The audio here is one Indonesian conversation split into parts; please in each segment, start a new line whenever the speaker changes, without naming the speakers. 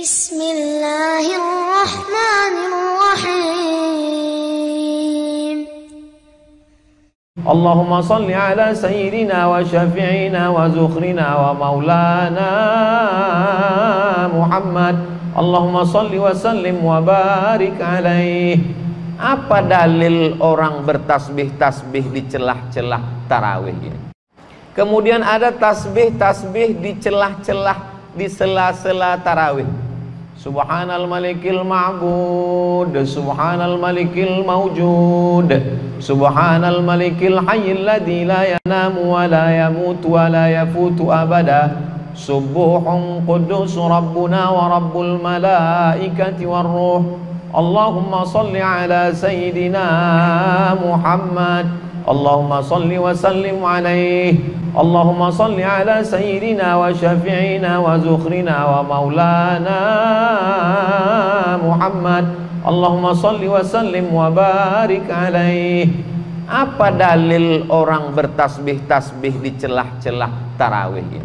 Bismillahirrahmanirrahim.
Allahumma salli ala sayyidina wa syafi'ina wa zukhrina wa maulana Muhammad. Allahumma salli wa sallim wa barik alaih. Apa dalil orang bertasbih-tasbih di celah-celah tarawih ini? Kemudian ada tasbih-tasbih di celah-celah, di sela-sela tarawih. Subhanal malikil ma'bud, subhanal malikil mawjud, subhanal malikil hayyil ladzi la yanamu wa la yamutu wa la yafutu abada, subuhun qudus rabbuna wa rabbul malaikati war ruh. Allahumma salli ala sayyidina Muhammad. Allahumma salli wa sallim alaih. Allahumma salli ala sayyidina wa syafi'ina wa zukhrina wa maulana Muhammad. Allahumma salli wa sallim wa barik alaih. Apa dalil orang bertasbih-tasbih di celah-celah tarawih ini?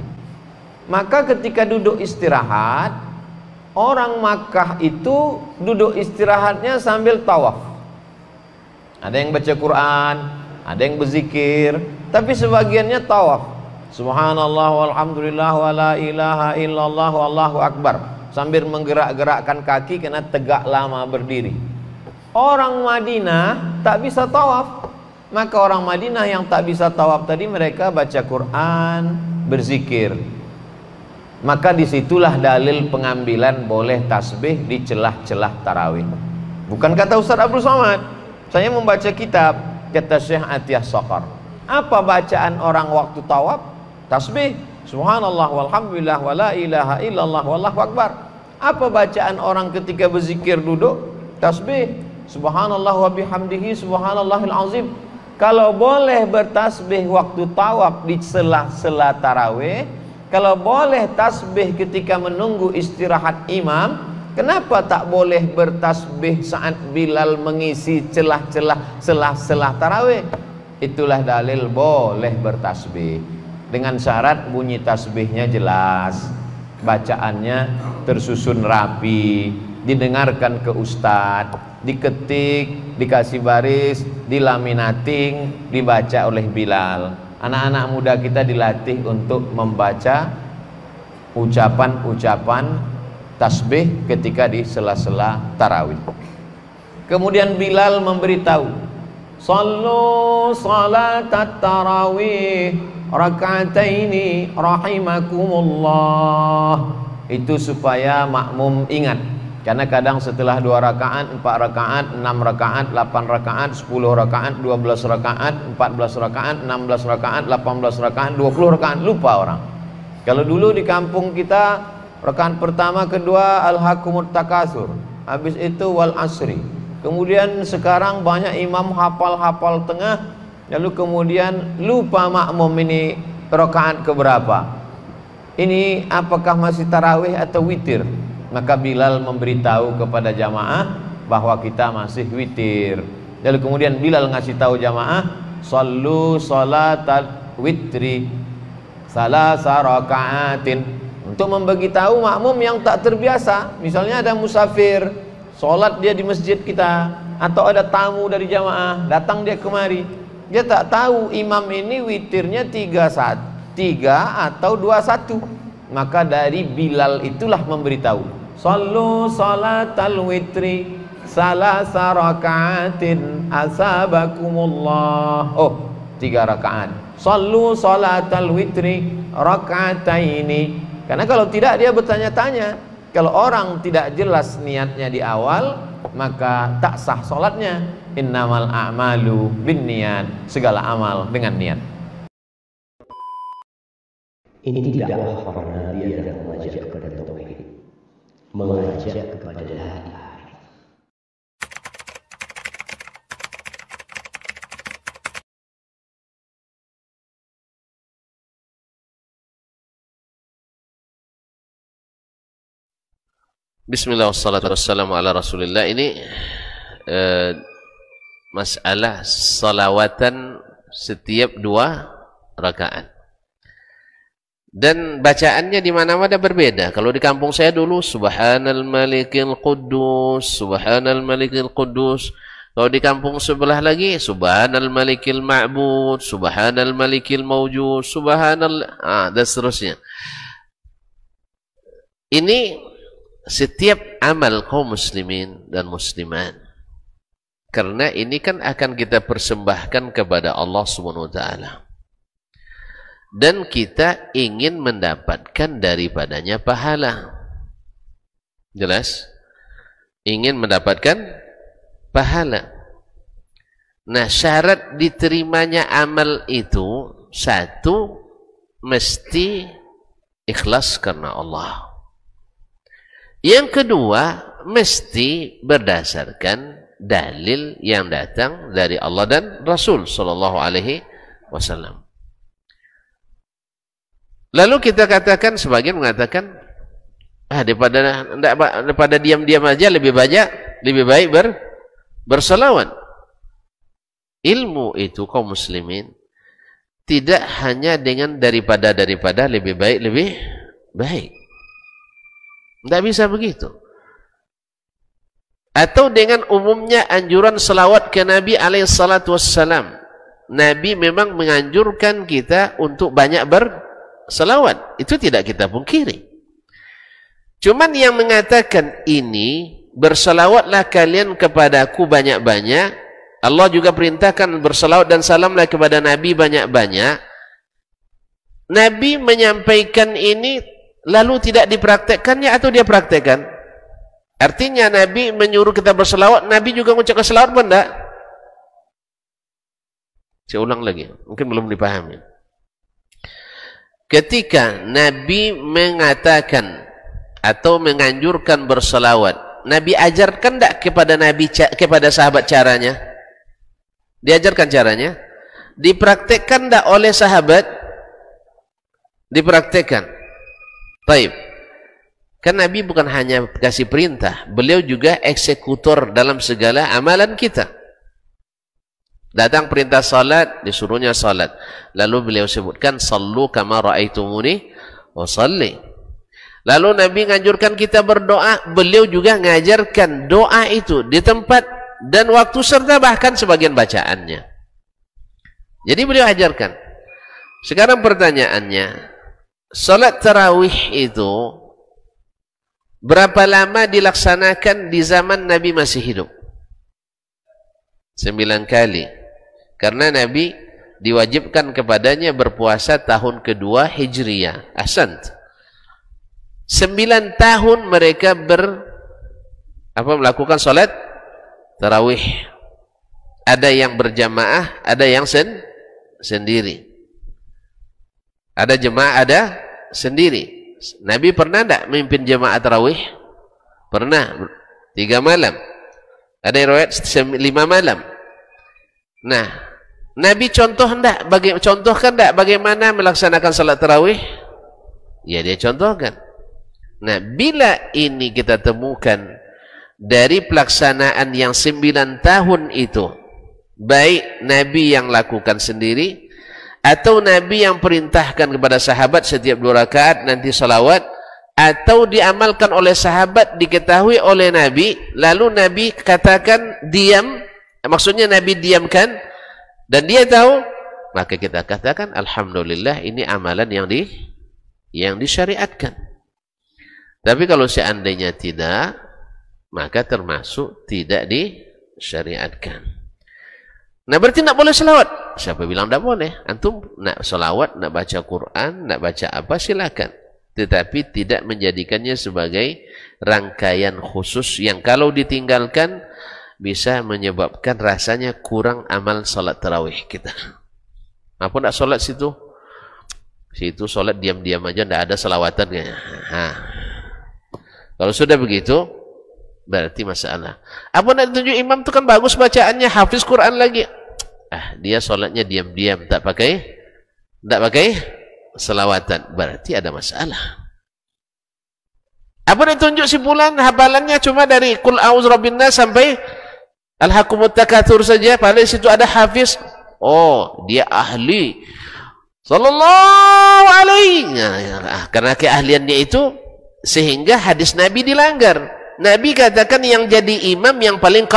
Maka ketika duduk istirahat, orang Makkah itu duduk istirahatnya sambil tawaf. Ada yang baca Quran, ada yang berzikir, tapi sebagiannya tawaf. Subhanallah walhamdulillah wa la ilaha illallah wallahu akbar, sambil menggerak-gerakkan kaki karena tegak lama berdiri. Orang Madinah tak bisa tawaf, maka orang Madinah yang tak bisa tawaf tadi mereka baca Quran, berzikir. Maka disitulah dalil pengambilan boleh tasbih di celah-celah tarawih. Bukan kata Ustaz Abdul Somad, saya membaca kitab, kata Syekh Atiyah Saqar. Apa bacaan orang waktu tawaf? Tasbih, subhanallah walhamdulillah wa la ilaha illallah wallahu akbar. Apa bacaan orang ketika berzikir duduk? Tasbih, subhanallah wa bihamdihi subhanallahil azim. Kalau boleh bertasbih waktu tawaf di sela-sela tarawih, kalau boleh tasbih ketika menunggu istirahat imam, kenapa tak boleh bertasbih saat Bilal mengisi celah-celah sela-sela tarawih? Itulah dalil boleh bertasbih, dengan syarat bunyi tasbihnya jelas, bacaannya tersusun rapi, didengarkan ke ustadz, diketik, dikasih baris, dilaminating, dibaca oleh Bilal. Anak-anak muda kita dilatih untuk membaca ucapan-ucapan tasbih ketika di sela-sela tarawih. Kemudian Bilal memberitahu, sallu salatat tarawih raka'ataini rahimakumullah. Itu supaya makmum ingat. Karena kadang setelah 2 rakaat, 4 rakaat, 6 rakaat, 8 rakaat, 10 rakaat, 12 rakaat, 14 rakaat, 16 rakaat, 18 rakaat, 20 rakaat, lupa orang. Kalau dulu di kampung kita, rakaat pertama, kedua alhaqumut takasur, habis itu wal asri. Kemudian sekarang banyak imam hafal-hafal tengah, lalu kemudian lupa makmum ini rakaat keberapa. Ini apakah masih tarawih atau witir? Maka Bilal memberitahu kepada jamaah bahwa kita masih witir. Lalu kemudian Bilal ngasih tahu jamaah, sallu salatal witri salasa raka'atin, untuk memberitahu makmum yang tak terbiasa. Misalnya ada musafir, sholat dia di masjid kita, atau ada tamu dari jamaah, datang dia kemari, dia tak tahu imam ini witirnya 3 atau 21. Maka dari Bilal itulah memberitahu, sallu salatal witri salasa raka'atin asabakumullah. Oh, 3 rakaat. Sallu salatal witri raka'ataini. Karena kalau tidak dia bertanya-tanya. Kalau orang tidak jelas niatnya di awal, maka tak sah salatnya. Innamal a'malu binniyat. Segala amal dengan niat.
Ini dakwah para nabi adalah mengajak kepada tauhid, mengajak kepada la ilaha.
Bismillah wassalatu wassalamu ala rasulillah. Ini masalah salawatan setiap 2 rakaat. Dan bacaannya di mana-mana berbeda. Kalau di kampung saya dulu Subhanal Malikil Quddus, Subhanal Malikil Quddus. Kalau di kampung sebelah lagi Subhanal Malikil Ma'bud, Subhanal Malikil Mawjud, dan seterusnya. Ini setiap amal kaum muslimin dan muslimat. Karena ini kan akan kita persembahkan kepada Allah Subhanahu wa taala. Dan kita ingin mendapatkan daripadanya pahala. Jelas? Ingin mendapatkan pahala. Nah, syarat diterimanya amal itu, satu, mesti ikhlas karena Allah. Yang kedua, mesti berdasarkan dalil yang datang dari Allah dan Rasul sallallahu alaihi wasallam. Lalu kita katakan, sebagian mengatakan, daripada diam-diam aja lebih baik berselawat. Ilmu itu kaum muslimin tidak hanya dengan daripada lebih baik. Tidak bisa begitu. Atau dengan umumnya anjuran selawat ke Nabi alaihissalatu wassalam. Nabi memang menganjurkan kita untuk banyak berselawat. Itu tidak kita pungkiri. Cuman yang mengatakan ini, berselawatlah kalian kepadaku banyak-banyak. Allah juga perintahkan berselawat dan salamlah kepada Nabi banyak-banyak. Nabi menyampaikan ini lalu tidak dipraktekkannya atau dia praktekkan? Artinya Nabi menyuruh kita berselawat, Nabi juga mengucapkan selawat pun enggak? Saya ulang lagi, mungkin belum dipahami. Ketika Nabi mengatakan atau menganjurkan berselawat, Nabi ajarkan enggak kepada sahabat caranya? Diajarkan caranya? Dipraktekkan enggak oleh sahabat? Dipraktekkan. Baik. Kan Nabi bukan hanya kasih perintah, beliau juga eksekutor dalam segala amalan kita. Datang perintah salat, disuruhnya salat. Lalu beliau sebutkan, sallu kama ra'aitumuni wasalli. Lalu Nabi menganjurkan kita berdoa, beliau juga mengajarkan doa itu di tempat dan waktu serta bahkan sebagian bacaannya. Jadi beliau ajarkan. Sekarang pertanyaannya, salat tarawih itu berapa lama dilaksanakan di zaman Nabi masih hidup? 9 kali. Karena Nabi diwajibkan kepadanya berpuasa tahun kedua Hijriyah. Ahsant. 9 tahun mereka melakukan salat tarawih. Ada yang berjamaah, ada yang sendiri. Ada jemaah, ada sendiri. Nabi pernah tidak memimpin jemaah tarawih? Pernah. 3 malam. Ada riwayat 5 malam. Nah, Nabi contohkan tidak bagaimana melaksanakan salat tarawih? Ya, dia contohkan. Nah, bila ini kita temukan dari pelaksanaan yang 9 tahun itu, baik Nabi yang lakukan sendiri atau Nabi yang perintahkan kepada sahabat setiap 2 rakaat nanti salawat, atau diamalkan oleh sahabat, diketahui oleh Nabi, lalu Nabi katakan diam, maksudnya Nabi diamkan dan dia tahu, maka kita katakan alhamdulillah ini amalan yang disyariatkan. Tapi kalau seandainya tidak, maka termasuk tidak disyariatkan. Nah, berarti nak boleh selawat? Siapa bilang tak boleh? Antum nak selawat, nak baca Quran, nak baca apa, silakan. Tetapi tidak menjadikannya sebagai rangkaian khusus yang kalau ditinggalkan bisa menyebabkan rasanya kurang amal salat tarawih kita. Apa nak salat situ? Situ salat diam-diam aja, tidak ada selawatan kayaknya. Kalau sudah begitu, berarti masalah. Apa nak tunjuk imam itu kan bagus bacaannya, hafiz Quran lagi. Dia sholatnya diam-diam, tak pakai selawatan, berarti ada masalah. Apa yang tunjuk si fulan hafalannya cuma dari Qul a'udzu birabbin nas sampai Alhaqumut takatsur saja, padahal situ ada hafiz. Oh, dia ahli sallallahu alaihi. Karena keahliannya itu sehingga hadis Nabi dilanggar. Nabi katakan yang jadi imam yang paling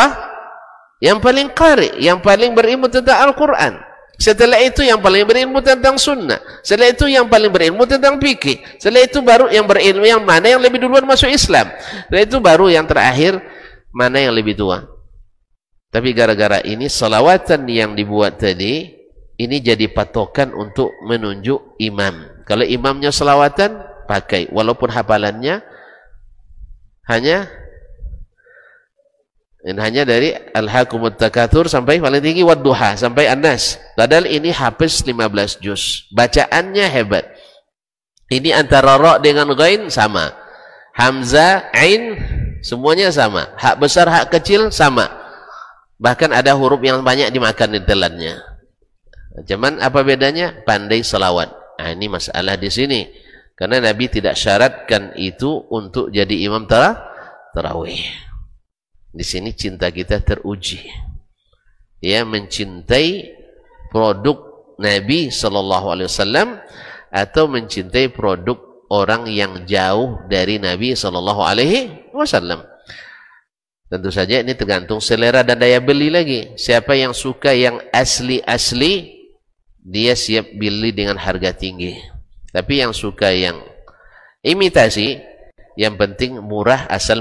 qari, yang paling berilmu tentang Al-Quran. Setelah itu yang paling berilmu tentang sunnah. Setelah itu yang paling berilmu tentang fikih. Setelah itu baru yang berilmu yang mana yang lebih duluan masuk Islam. Setelah itu baru yang terakhir mana yang lebih tua. Tapi gara-gara ini salawatan yang dibuat tadi ini jadi patokan untuk menunjuk imam. Kalau imamnya salawatan pakai walaupun hafalannya hanya dari Alhaakumut Takatsur sampai paling tinggi Wadduha sampai An-Nas. Padahal ini hafiz 15 juz. Bacaannya hebat. Ini antara ra dengan ghain sama. Hamzah, ain semuanya sama. Hak besar, hak kecil sama. Bahkan ada huruf yang banyak dimakan di telannya. Cuman apa bedanya? Pandai selawat. Nah, ini masalah di sini. Karena Nabi tidak syaratkan itu untuk jadi imam tarawih. Di sini cinta kita teruji. Ya, mencintai produk Nabi sallallahu alaihi wasallam atau mencintai produk orang yang jauh dari Nabi sallallahu alaihi wasallam. Tentu saja ini tergantung selera dan daya beli lagi. Siapa yang suka yang asli-asli, dia siap beli dengan harga tinggi. Tapi yang suka yang imitasi, yang penting murah asal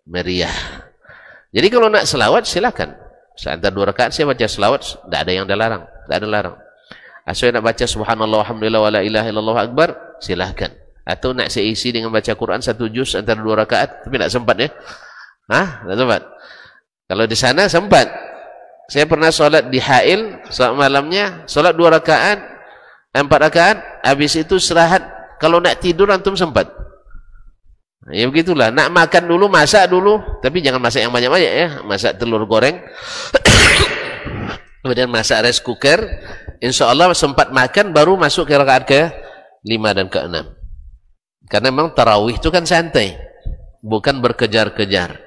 meriah. Jadi kalau nak selawat silakan. Seantar 2 rakaat saya baca selawat, tidak ada yang dilarang, tidak ada larang. Asal nak baca subhanallah walhamdulillah wala ilaha illallah akbar, silakan. Atau nak saya isi dengan baca Quran 1 juz antara 2 rakaat, tapi tidak sempat ya. Tidak sempat. Kalau di sana sempat. Saya pernah solat di Hail, solat malamnya, solat 2 rakaat, 4 rakaat, habis itu istirahat. Kalau nak tidur antum sempat. Ya begitulah, nak makan dulu, masak dulu, tapi jangan masak yang banyak-banyak ya. Masak telur goreng, kemudian masak rice cooker. Insya Allah sempat makan, baru masuk ke rakaat ke-5 dan ke-6. Karena memang tarawih itu kan santai, bukan berkejar-kejar.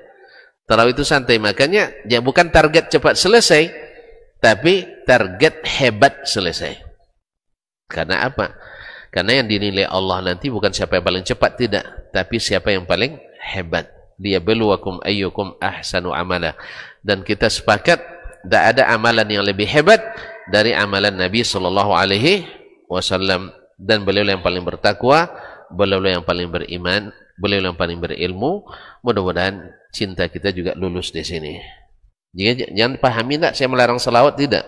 Tarawih itu santai, makanya ya bukan target cepat selesai, tapi target hebat selesai. Karena apa? Karena yang dinilai Allah nanti bukan siapa yang paling cepat, tidak, tapi siapa yang paling hebat. Liyabluwakum ayyukum ahsanu amala. Dan kita sepakat tidak ada amalan yang lebih hebat dari amalan Nabi sallallahu alaihi wasallam. Dan beliau yang paling bertakwa, beliau yang paling beriman, beliau yang paling berilmu. Mudah-mudahan cinta kita juga lulus di sini. Jangan pahami tak saya melarang selawat, tidak.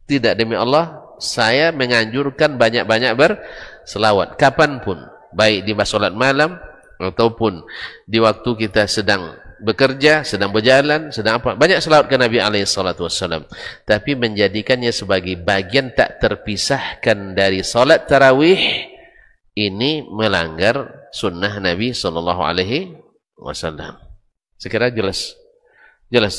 Tidak, demi Allah saya menganjurkan banyak-banyak berselawat kapanpun, baik di salat malam ataupun di waktu kita sedang bekerja, sedang berjalan, sedang apa, banyak selawat ke Nabi SAW. Tapi menjadikannya sebagai bagian tak terpisahkan dari salat tarawih, ini melanggar sunnah Nabi SAW. Sekira jelas? Jelas?